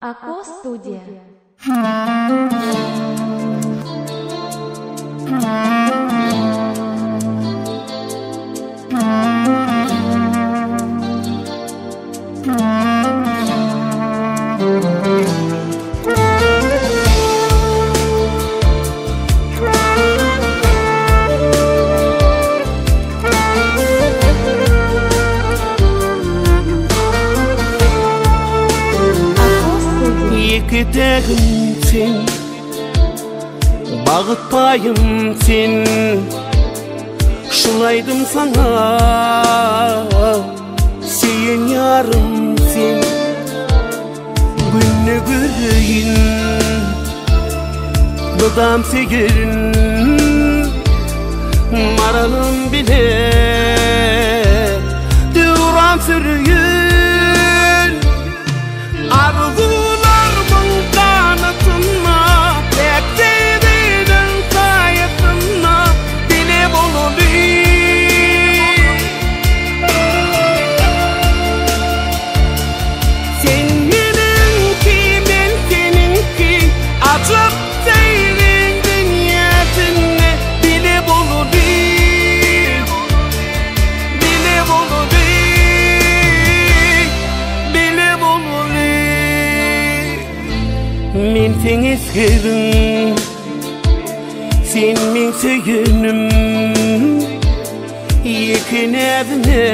Ako Studia. Giderim sen, bağıtpayım sen. Şulaydım sana, sen yarım sen. Günü göreyim, dudam segerin. Maralım bile, duran sürüyün. Arzular men seni sevdim, sen men söyünüm. Yekin edine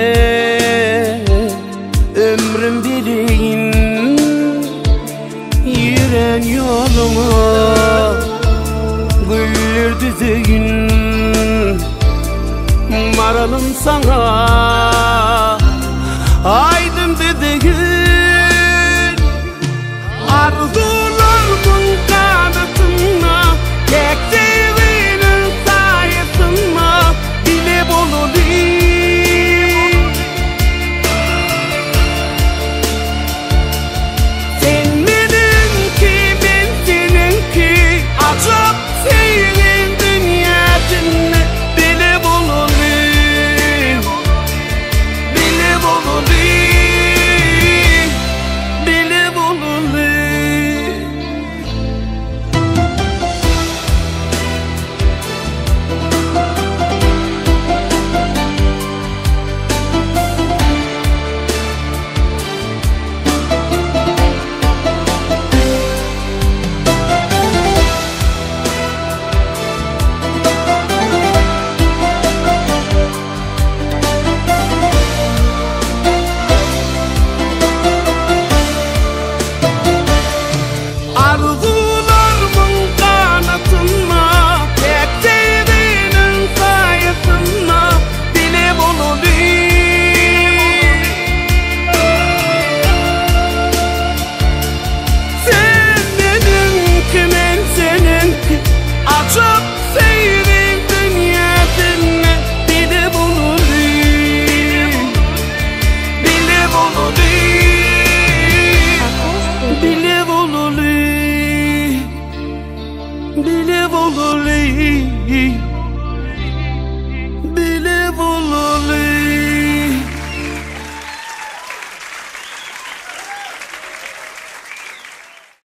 ömrüm bileyim. Yürən yoluma güller düzeyim. Maralım sana aydım düzeyim. Arzularımın kanatına, tek sevinin sayesinde bilip olayım. Sen benimki, ben seninki, acap senin dünyasını bilip olayım. Bilip olayım, bilip olayım. Bile voluli